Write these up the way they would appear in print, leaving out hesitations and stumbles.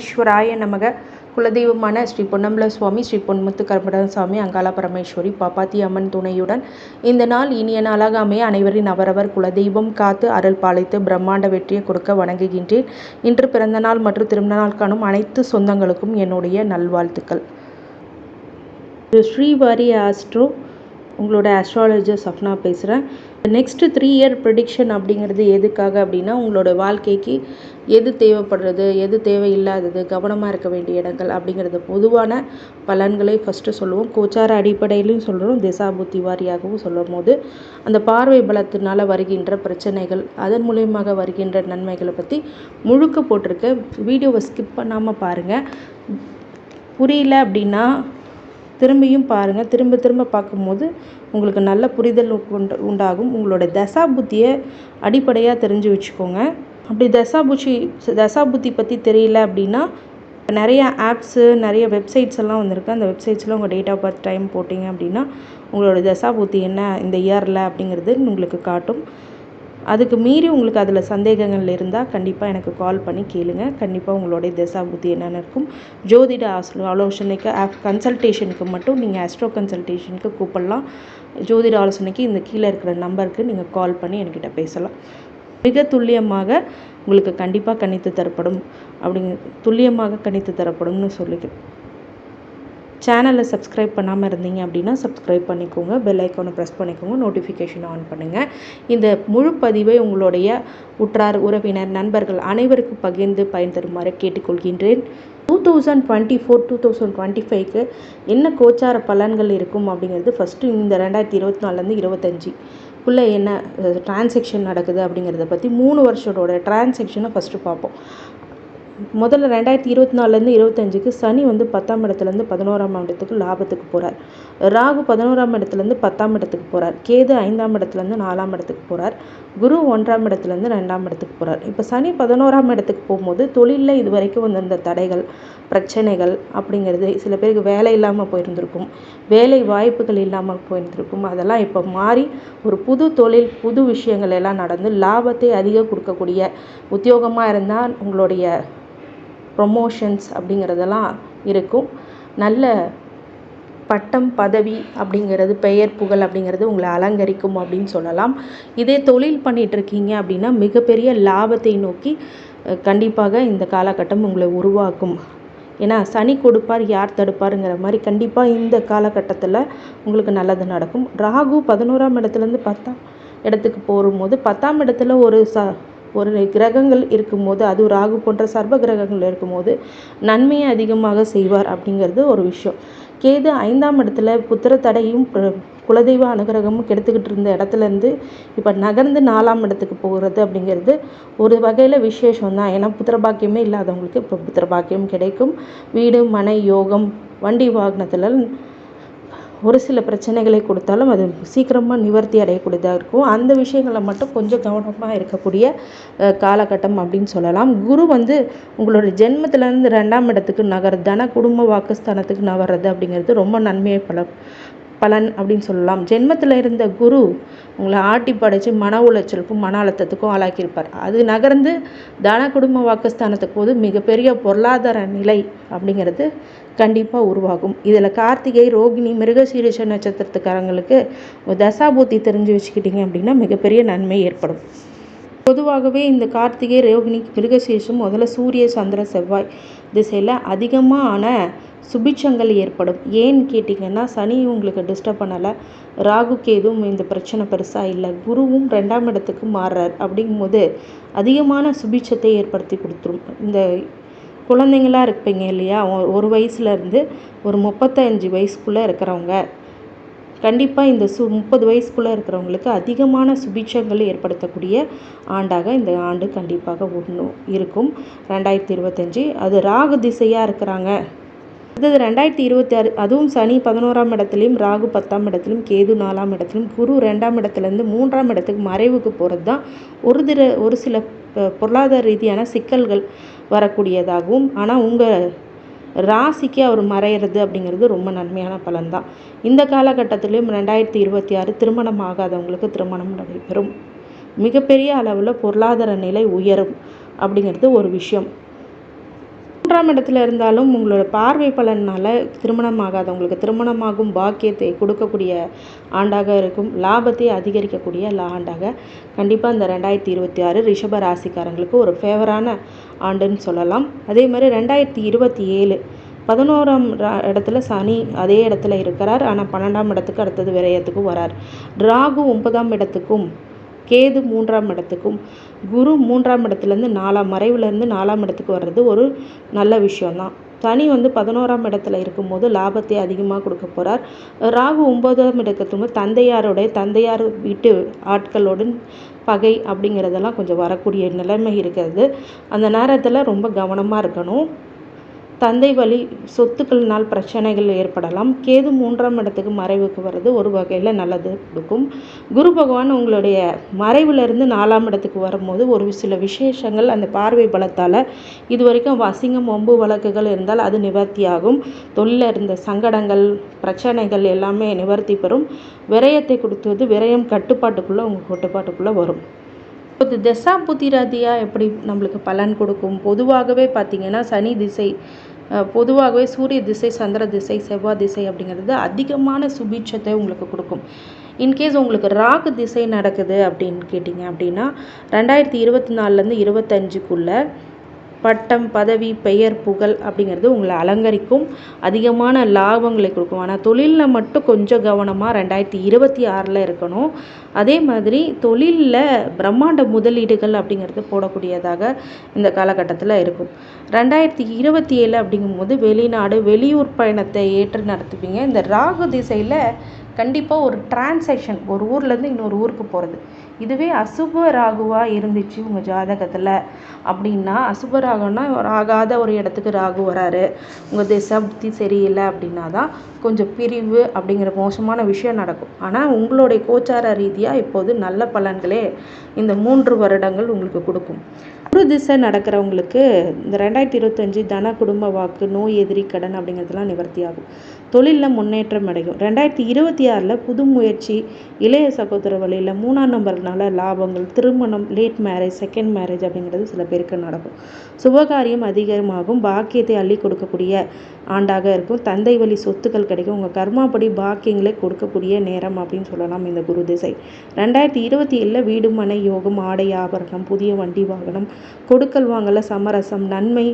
பரமேஸ்வராய நமக. குலதெய்வமான ஸ்ரீ பொன்னம்பல சுவாமி, ஸ்ரீ பொன்முத்து கருப்பணசாமி, அங்காள பரமேஸ்வரி, பாப்பாத்தி அம்மன் துணையுடன் இந்த நாள் இனிய நாளாக அமைய அனைவரின் அவரவர் குலதெய்வம் காத்து அருள் பாலித்து பிரம்மாண்ட வெற்றியை கொடுக்க வணங்குகின்றேன். இன்று பிறந்த நாள் மற்றும் திருமண நாள் காணும் அனைத்து சொந்தங்களுக்கும் என்னுடைய நல்வாழ்த்துக்கள். ஸ்ரீவாரி ஆஸ்ட்ரோ, உங்களோட ஆஸ்ட்ராலஜர் சஃப்னா பேசுகிறேன். நெக்ஸ்ட்டு 3 இயர் ப்ரெடிக்ஷன் அப்படிங்கிறது எதுக்காக அப்படின்னா, உங்களோட வாழ்க்கைக்கு எது தேவைப்படுறது, எது தேவையில்லாதது, கவனமாக இருக்க வேண்டிய இடங்கள் அப்படிங்கிறது பொதுவான பலன்களை ஃபஸ்ட்டு சொல்லுவோம். கோச்சார அடிப்படையிலையும் சொல்கிறோம், திசாபுத்தி வாரியாகவும் சொல்லும் போது அந்த பார்வை பலத்தினால் வருகின்ற பிரச்சனைகள், அதன் மூலயமாக வருகின்ற நன்மைகளை பற்றி முழுக்க போட்டிருக்க வீடியோவை ஸ்கிப் பண்ணாமல் பாருங்கள். புரியல அப்படின்னா திரும்பியும் பாருங்கள். திரும்ப திரும்ப பார்க்கும்போது உங்களுக்கு நல்ல புரிதல் உண்டாகும். உங்களோட தசாபுத்தியை அடிப்படையாக தெரிஞ்சு வச்சுக்கோங்க. அப்படி தசாபுத்தி பற்றி தெரியல அப்படின்னா, நிறைய ஆப்ஸு, நிறைய வெப்சைட்ஸ் எல்லாம் வந்திருக்கு. அந்த வெப்சைட்ஸில் உங்கள் டேட் ஆஃப் பர்த் டைம் போட்டிங்க அப்படின்னா உங்களோட தசாபுத்தி என்ன இந்த இயரில் அப்படிங்கிறது உங்களுக்கு காட்டும். அதுக்கு மீறி உங்களுக்கு அதில் சந்தேகங்கள் இருந்தால் கண்டிப்பாக எனக்கு கால் பண்ணி கேளுங்க. கண்டிப்பாக உங்களுடைய தசாபுத்தி என்னென்னு இருக்கும். ஜோதிட ஆலோசனைக்கு கன்சல்டேஷனுக்கு மட்டும் நீங்கள் ஆஸ்ட்ரோ கன்சல்டேஷனுக்கு கூப்பிடலாம். ஜோதிட ஆலோசனைக்கு இந்த கீழே இருக்கிற நம்பருக்கு நீங்கள் கால் பண்ணி என்கிட்ட பேசலாம். மிக துல்லியமாக உங்களுக்கு கண்டிப்பாக கணித்து தரப்படும். துல்லியமாக கணித்து தரப்படும்னு சொல்லிக்கிறேன். சேனலை சப்ஸ்கிரைப் பண்ணாமல் இருந்தீங்க அப்படின்னா சப்ஸ்கிரைப் பண்ணிக்கோங்க. பெல் ஐக்கானை ப்ரெஸ் பண்ணிக்கோங்க. நோட்டிஃபிகேஷன் ஆன் பண்ணுங்கள். இந்த முழு பதிவை உங்களுடைய உற்றார், உறவினர், நண்பர்கள் அனைவருக்கும் பகிர்ந்து பயன் தருமாறு கேட்டுக்கொள்கின்றேன். 2024-2025க்கு என்ன கோச்சார பலன்கள் இருக்கும் அப்படிங்கிறது ஃபஸ்ட்டு இந்த 2024 25க்குள்ளே என்ன டிரான்சாக்ஷன் நடக்குது அப்படிங்கிறத பற்றி 3 வருஷத்தோட டிரான்சாக்ஷனை ஃபஸ்ட்டு பார்ப்போம். முதல்ல 2024 25க்கு சனி 10ஆம் இடத்துலேருந்து 11ஆம் இடத்துக்கு லாபத்துக்கு போகிறார். ராகு 11ஆம் இடத்துலேருந்து 10ஆம் இடத்துக்கு போகிறார். கேது 5ஆம் இடத்துலேருந்து 4ஆம் இடத்துக்கு போகிறார். குரு 1ஆம் இடத்துலேருந்து 2ஆம் இடத்துக்கு போகிறார். இப்போ சனி 11ஆம் இடத்துக்கு போகும்போது தொழிலில் இது வரைக்கும் வந்திருந்த தடைகள், பிரச்சனைகள் அப்படிங்கிறது, சில பேருக்கு வேலை இல்லாமல் போயிருந்திருக்கும், வேலை வாய்ப்புகள் இல்லாமல் போயிருந்திருக்கும். அதெல்லாம் இப்போ மாறி ஒரு புது தொழில், புது விஷயங்கள் எல்லாம் நடந்து லாபத்தை அதிகம் கொடுக்கக்கூடிய உத்தியோகமாக இருந்தால் உங்களுடைய ப்ரொமோஷன்ஸ் அப்படிங்கிறதெல்லாம் இருக்கும். நல்ல பட்டம், பதவி அப்படிங்கிறது, பெயர், புகழ் அப்படிங்கிறது உங்களை அலங்கரிக்கும் அப்படின்னு சொல்லலாம். இதே தொழில் பண்ணிகிட்ருக்கீங்க அப்படின்னா மிகப்பெரிய லாபத்தை நோக்கி கண்டிப்பாக இந்த காலகட்டம் உங்களை உருவாக்கும். ஏன்னா சனி கொடுப்பார், யார் தடுப்பாருங்கிற மாதிரி கண்டிப்பாக இந்த காலகட்டத்தில் உங்களுக்கு நல்லது நடக்கும். ராகு 11ஆம் இடத்துலேருந்து 10ஆம் இடத்துக்கு போகும்போது 10ஆம் இடத்துல ஒரு கிரகங்கள் இருக்கும்போது, அதுவும் ராகு போன்ற சர்வ கிரகங்கள் இருக்கும்போது நன்மையை அதிகமாக செய்வார் அப்படிங்கிறது ஒரு விஷயம். கேது 5ஆம் இடத்துல புத்திர தடையும் குலதெய்வ அனுகிரகமும் கெடுத்துக்கிட்டு இருந்த இடத்துலேருந்து இப்போ நகர்ந்து 4ஆம் இடத்துக்கு போகிறது அப்படிங்கிறது ஒரு வகையில் விசேஷம் தான். ஏன்னா புத்திர பாக்கியமே இல்லாதவங்களுக்கு இப்போ புத்திர பாக்கியம் கிடைக்கும். வீடு, மனை யோகம், வண்டி வாகனத்தில் ஒரு சில பிரச்சனைகளை கொடுத்தாலும் அது சீக்கிரமாக நிவர்த்தி அடையக்கூடியதாக இருக்கும். அந்த விஷயங்களை மட்டும் கொஞ்சம் கவனமாக இருக்கக்கூடிய காலகட்டம் அப்படின்னு சொல்லலாம். குரு உங்களோட ஜென்மத்திலேருந்து 2ஆம் இடத்துக்கு தன குடும்ப வாக்குஸ்தானத்துக்கு நகர்றது அப்படிங்கிறது ரொம்ப நன்மையை பலன் அப்படின்னு சொல்லலாம். ஜென்மத்தில் இருந்த குரு உங்களை ஆட்டி படைச்சு மன உளைச்சலுக்கும் மன அழுத்தத்துக்கும் ஆளாக்கியிருப்பார். அது நகர்ந்து தன குடும்ப வாக்குஸ்தானத்துக்கு போது மிகப்பெரிய பொருளாதார நிலை அப்படிங்கிறது கண்டிப்பாக உருவாகும். இதில் கார்த்திகை, ரோகிணி, மிருகசீரிஷ நட்சத்திரத்துக்காரங்களுக்கு தசாபூத்தி தெரிஞ்சு வச்சுக்கிட்டிங்க அப்படின்னா மிகப்பெரிய நன்மை ஏற்படும். பொதுவாகவே இந்த கார்த்திகை, ரோகிணி, மிருகசீரிஷம் முதல்ல சூரிய, சந்திர, செவ்வாய் திசையில் அதிகமான சுபிட்சங்கள் ஏற்படும். ஏன்னு கேட்டிங்கன்னா சனி உங்களுக்கு டிஸ்டர்ப் பண்ணலை, ராகு கேதுவும் இந்த பிரச்சனை பெருசாக இல்லை, குருவும் 2ஆம் இடத்துக்கு மாறுறார். அப்படிங்கும்போது அதிகமான சுபிட்சத்தை ஏற்படுத்தி கொடுத்துரும். இந்த குழந்தைங்களாக இருப்பீங்க இல்லையா, 1 வயசுலேருந்து ஒரு 35 வயசுக்குள்ளே இருக்கிறவங்க கண்டிப்பாக இந்த 30 வயசுக்குள்ளே இருக்கிறவங்களுக்கு அதிகமான சுபிட்சங்கள் ஏற்படுத்தக்கூடிய ஆண்டாக இந்த ஆண்டு கண்டிப்பாக இருக்கும் 2025. அது ராகு திசையாக இருக்கிறாங்க. அடுத்தது 2026, அதுவும் சனி 11ஆம் இடத்துலையும், ராகு 10ஆம் இடத்துலையும், கேது 4ஆம் இடத்துலையும், குரு 2ஆம் இடத்துலேருந்து 3ஆம் இடத்துக்கு மறைவுக்கு போகிறது தான் ஒரு சில பொருளாதார ரீதியான சிக்கல்கள் வரக்கூடியதாகவும், ஆனால் உங்கள் ராசிக்கு அவர் மறையிறது அப்படிங்கிறது ரொம்ப நன்மையான பலன் தான். இந்த காலகட்டத்திலையும் 2026 திருமணம் ஆகாதவங்களுக்கு திருமணம் நடைபெறும். மிகப்பெரிய அளவில் பொருளாதார நிலை உயரும் அப்படிங்கிறது ஒரு விஷயம். 3ஆம் இடத்துல இருந்தாலும் உங்களோட பார்வை பலனால் திருமணம் ஆகாதவங்களுக்கு திருமணமாகும் பாக்கியத்தை கொடுக்கக்கூடிய ஆண்டாக இருக்கும். லாபத்தை அதிகரிக்கக்கூடிய ஆண்டாக கண்டிப்பாக இந்த 2026 ரிஷப ராசிக்காரங்களுக்கு ஒரு ஃபேவரான ஆண்டுன்னு சொல்லலாம். அதே மாதிரி 2027 11ஆம் இடத்துல சனி அதே இடத்துல இருக்கிறார். ஆனால் 12ஆம் இடத்துக்கு அடுத்தது விரயத்துக்கும் வரார். ராகு 9ஆம் இடத்துக்கும், கேது 3ஆம் இடத்துக்கும், குரு 3ஆம் இடத்துலேருந்து 4ஆம் மறைவுலேருந்து 4ஆம் இடத்துக்கு வர்றது ஒரு நல்ல விஷயம்தான். சனி 11ஆம் இடத்துல இருக்கும்போது லாபத்தை அதிகமாக கொடுக்க போகிறார். ராகு 9ஆம் இடத்துக்கு தந்தையார் வீட்டு ஆட்களுடன் பகை அப்படிங்கிறதெல்லாம் கொஞ்சம் வரக்கூடிய நிலைமை இருக்கிறது. அந்த நேரத்தில் ரொம்ப கவனமாக இருக்கணும். தந்தை வழி சொத்துக்கள்னால் பிரச்சனைகள் ஏற்படலாம். கேது 3ஆம் இடத்துக்கு மறைவுக்கு வர்றது ஒரு வகையில் நல்லது கொடுக்கும். குரு பகவான் உங்களுடைய மறைவிலிருந்து 4ஆம் இடத்துக்கு வரும்போது ஒரு சில விசேஷங்கள் அந்த பார்வை பலத்தால் இது வரைக்கும் அசிங்கம் வம்பு வழக்குகள் இருந்தால் அது நிவர்த்தியாகும். தொழிலில் இருந்த சங்கடங்கள் பிரச்சனைகள் எல்லாமே நிவர்த்தி பெறும். விரயத்தை கொடுத்தது விரயம் கட்டுப்பாட்டுக்குள்ளே உங்கள் கட்டுப்பாட்டுக்குள்ளே வரும். இப்போ தசா புத்திராதியாக எப்படி நம்மளுக்கு பலன் கொடுக்கும்? பொதுவாகவே பார்த்திங்கன்னா சனி திசை, பொதுவாகவே சூரிய திசை, சந்திர திசை, செவ்வாய் திசை அப்படிங்கிறது அதிகமான சுபீட்சத்தை உங்களுக்கு கொடுக்கும். இன்கேஸ் உங்களுக்கு ராகு திசை நடக்குது அப்படின்னு கேட்டிங்க அப்படின்னா 2024லேருந்து 25க்குள்ளே பட்டம், பதவி, பெயர், புகழ் அப்படிங்கிறது உங்களை அலங்கரிக்கும். அதிகமான லாபங்களை கொடுக்கும். ஆனால் தொழிலில் மட்டும் கொஞ்சம் கவனமாக 2026 இருக்கணும். அதே மாதிரி தொழிலில் பிரம்மாண்ட முதலீடுகள் அப்படிங்கிறது போடக்கூடியதாக இந்த காலகட்டத்தில் இருக்கும். 2027 அப்படிங்கும்போது வெளிநாடு, வெளியூர் பயணத்தை ஏற்று நடத்துவீங்க. இந்த ராகு திசையில் கண்டிப்பாக ஒரு டிரான்சாக்ஷன், ஒரு ஊர்லேருந்து இன்னொரு ஊருக்கு போகிறது. இதுவே அசுப ராகுவாக இருந்துச்சு உங்கள் ஜாதகத்தில் அப்படின்னா, அசுப ராகுன்னா ஆகாத ஒரு இடத்துக்கு ராகு வராரு, உங்கள் திசை புத்தி சரியில்லை அப்படின்னா தான் கொஞ்சம் பிரிவு அப்படிங்கிற மோசமான விஷயம் நடக்கும். ஆனால் உங்களுடைய கோச்சார ரீதியாக இப்போது நல்ல பலன்களே இந்த 3 வருடங்கள் உங்களுக்கு கொடுக்கும். குரு திசை நடக்கிறவங்களுக்கு இந்த 2025 தன, குடும்ப வாக்கு, நோய், எதிரி, கடன் அப்படிங்கிறதுலாம் நிவர்த்தி ஆகும். தொழிலில் முன்னேற்றம் அடையும். 2026 புது முயற்சி, இளைய சகோதர வழியில் 3ஆம் நம்பர்னால லாபங்கள், திருமணம், லேட் மேரேஜ், செகண்ட் மேரேஜ் அப்படிங்கிறது சில பேருக்கு நடக்கும். சுபகாரியம் அதிகமாகும். பாக்கியத்தை அள்ளி கொடுக்கக்கூடிய ஆண்டாக இருக்கும். தந்தை வழி சொத்துக்கள் கிடைக்கும். உங்கள் கர்மாப்படி பாக்கியங்களை கொடுக்கக்கூடிய நேரம் அப்படின்னு சொல்லலாம் இந்த குரு திசை. 2027 வீடு, மனை யோகம், ஆடை, ஆபரணம், புதிய வண்டி, வாகனம், கொடுக்கல் வாங்கல, சமரசம், நன்மை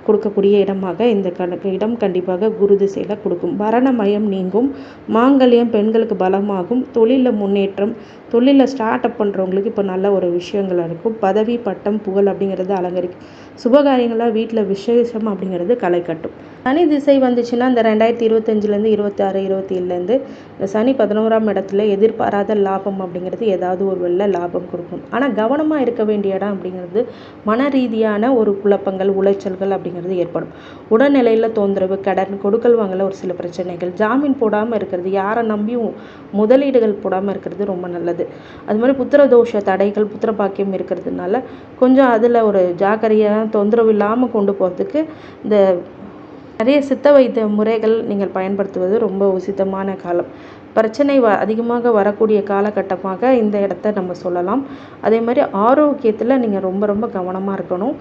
கொடுக்கக்கூடிய இடமாக இந்த இடம் கண்டிப்பாக குரு திசையில் கொடுக்கும். மரணமயம் நீங்கும். மாங்கல்யம் பெண்களுக்கு பலமாகும். தொழிலில் முன்னேற்றம், தொழிலில் ஸ்டார்ட் அப் பண்ணுறவங்களுக்கு இப்போ நல்ல ஒரு விஷயங்கள் இருக்கும். பதவி, பட்டம், புகழ் அப்படிங்கிறது அலங்கரிக்கும். சுபகாரியங்களாக வீட்டில் விசேஷம் அப்படிங்கிறது களை கட்டும். சனி திசை வந்துச்சுன்னா இந்த 2025லேருந்து 26, 27லேருந்து இந்த சனி 11ஆம் இடத்துல எதிர்பாராத லாபம் அப்படிங்கிறது ஏதாவது ஒரு வெள்ள லாபம் கொடுக்கும். ஆனால் கவனமாக இருக்க வேண்டிய இடம் அப்படிங்கிறது மன ரீதியான ஒரு குழப்பங்கள், உளைச்சல்கள் அப்படிங்கிறது ஏற்படும். உடல்நிலையில் தொந்தரவு, கடன், கொடுக்கல் வாங்கல ஒரு சில பிரச்சனைகள், ஜாமீன் போடாமல் இருக்கிறது, யாரை நம்பியும் முதலீடுகள் போடாமல் இருக்கிறது ரொம்ப நல்லது. அது மாதிரி புத்திரதோஷ தடைகள், புத்திர பாக்கியம் இருக்கிறதுனால கொஞ்சம் அதில் ஒரு ஜாக்கிரதையாக தொந்தரவு இல்லாமல் கொண்டு போகிறதுக்கு இந்த நிறைய சித்த வைத்திய முறைகள் நீங்கள் பயன்படுத்துவது ரொம்ப உசிதமான காலம். பிரச்சனை அதிகமாக வரக்கூடிய காலகட்டமாக இந்த இடத்த நம்ம சொல்லலாம். அதே மாதிரி ஆரோக்கியத்தில் நீங்கள் ரொம்ப ரொம்ப கவனமாக இருக்கணும்.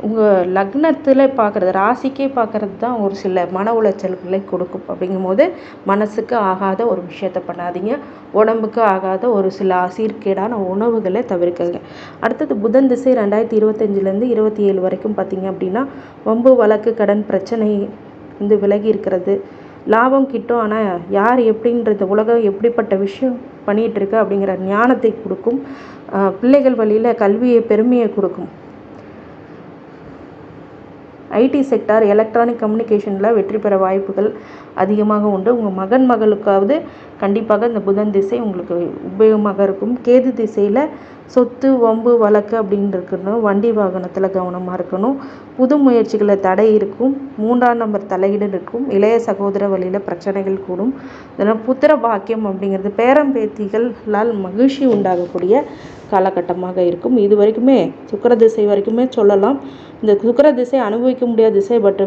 உங்கள் லக்னத்தில் பார்க்குறது, ராசிக்கே பார்க்குறது தான் ஒரு சில மன உளைச்சல்களை கொடுக்கும். அப்படிங்கும்போது மனசுக்கு ஆகாத ஒரு விஷயத்தை பண்ணாதீங்க. உடம்புக்கு ஆகாத ஒரு சில சீர்கேடான உணவுகளை தவிர்க்குங்க. அடுத்தது புதன் திசை 2025லேருந்து 27 வரைக்கும் பார்த்திங்க அப்படின்னா வம்பு, வழக்கு, கடன் பிரச்சனை விலகி இருக்கிறது. லாபம் கிட்டும். ஆனால் யார் எப்படின்றது, உலகம் எப்படிப்பட்ட விஷயம் பண்ணிகிட்ருக்கு அப்படிங்கிற ஞானத்தை கொடுக்கும். பிள்ளைகள் வழியில் கல்வியை, பெருமையை கொடுக்கும். ஐடி செக்டார், எலக்ட்ரானிக் கம்யூனிகேஷனில் வெற்றி பெற வாய்ப்புகள் அதிகமாக உண்டு. உங்கள் மகன் மகளுக்காவது கண்டிப்பாக இந்த புதன் திசை உங்களுக்கு உபயோகமாக இருக்கும். கேது திசையில் சொத்து, வம்பு, வழக்கு அப்படின்னு இருக்கணும். வண்டி வாகனத்தில் கவனமாக இருக்கணும். புது முயற்சிகளை தடை இருக்கும். 3ஆம் நம்பர் தலையீடு இருக்கும். இளைய சகோதர வழியில் பிரச்சனைகள் கூடும். இதனால் புத்திர பாக்கியம் அப்படிங்கிறது பேரம்பேத்திகளால் மகிழ்ச்சி உண்டாகக்கூடிய காலகட்டமாக இருக்கும். இது வரைக்குமே சுக்கிர திசை வரைக்குமே சொல்லலாம். இந்த சுக்கிர திசை அனுபவிக்க முடியாத திசை, பட்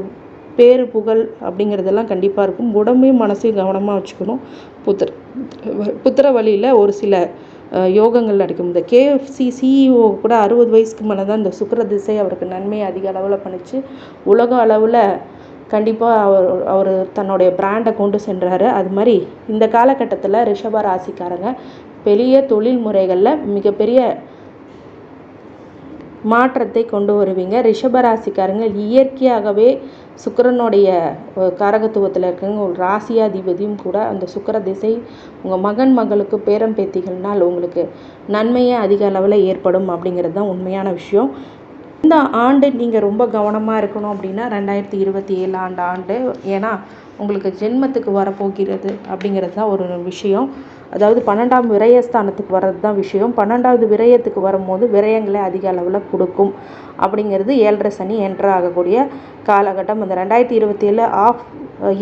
பேரு, புகழ் அப்படிங்கிறதெல்லாம் கண்டிப்பாக இருக்கும். உடம்பையும் மனசையும் கவனமாக வச்சுக்கணும். புத்திர வழியில் ஒரு சில யோகங்கள் அடிக்கும். இந்த KFC CEO கூட 60 வயசுக்கு மேலே தான் இந்த சுக்கிர திசை அவருக்கு நன்மையை அதிக அளவில் பண்ணிச்சு. உலக அளவில் கண்டிப்பாக அவர் தன்னுடைய பிராண்டை கொண்டு சென்றார். அது மாதிரி இந்த காலகட்டத்தில் ரிஷப ராசிக்காரங்க பெரிய தொழில் முறைகளில் மிகப்பெரிய மாற்றத்தை கொண்டு வருவீங்க. ரிஷபராசிக்காரங்க இயற்கையாகவே சுக்கிரனுடைய காரகத்துவத்தில் இருக்குங்க. ஒரு ராசியாதிபதியும் கூட. அந்த சுக்கிர திசை உங்கள் மகன் மகளுக்கு பேரம் பேத்திகள்னால் உங்களுக்கு நன்மையே அதிக அளவில் ஏற்படும் அப்படிங்கிறது தான் உண்மையான விஷயம். இந்த ஆண்டு நீங்கள் ரொம்ப கவனமாக இருக்கணும் அப்படின்னா 2027 ஆண்டு. ஏன்னா உங்களுக்கு ஜென்மத்துக்கு வரப்போகிறது அப்படிங்கிறது தான் ஒரு விஷயம். அதாவது 12ஆம் விரயஸ்தானத்துக்கு வர்றது தான் விஷயம். 12வது விரயத்துக்கு வரும்போது விரயங்களை அதிக அளவில் கொடுக்கும் அப்படிங்கிறது 7.5 சனி என்ட்ரு ஆகக்கூடிய காலகட்டம். அந்த 2027 ஆஃப்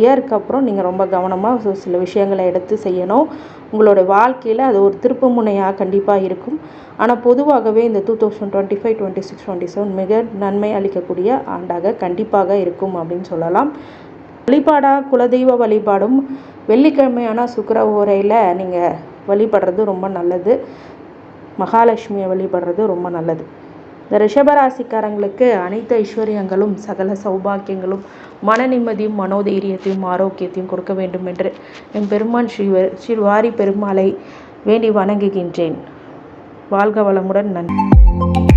இயருக்கு அப்புறம் நீங்கள் ரொம்ப கவனமாக சில விஷயங்களை எடுத்து செய்யணும். உங்களோட வாழ்க்கையில் அது ஒரு திருப்பு முனையாக கண்டிப்பாக இருக்கும். ஆனால் பொதுவாகவே இந்த 2025, 26, 27 மிக நன்மை அளிக்கக்கூடிய ஆண்டாக கண்டிப்பாக இருக்கும் அப்படின்னு சொல்லலாம். வழிபாடாக குலதெய்வ வழிபாடும் வெள்ளிக்கிழமையான சுக்கிர ஓரையில் நீங்கள் வழிபடுறது ரொம்ப நல்லது. மகாலட்சுமியை வழிபடுறது ரொம்ப நல்லது. இந்த ரிஷபராசிக்காரங்களுக்கு அனைத்து ஐஸ்வர்யங்களும் சகல சௌபாக்கியங்களும் மன நிம்மதியும் மனோதைரியத்தையும் ஆரோக்கியத்தையும் கொடுக்க வேண்டும் என்று என் பெருமான் ஸ்ரீ வாரி பெருமாளை வேண்டி வணங்குகின்றேன். வாழ்க வளமுடன். நன்றி.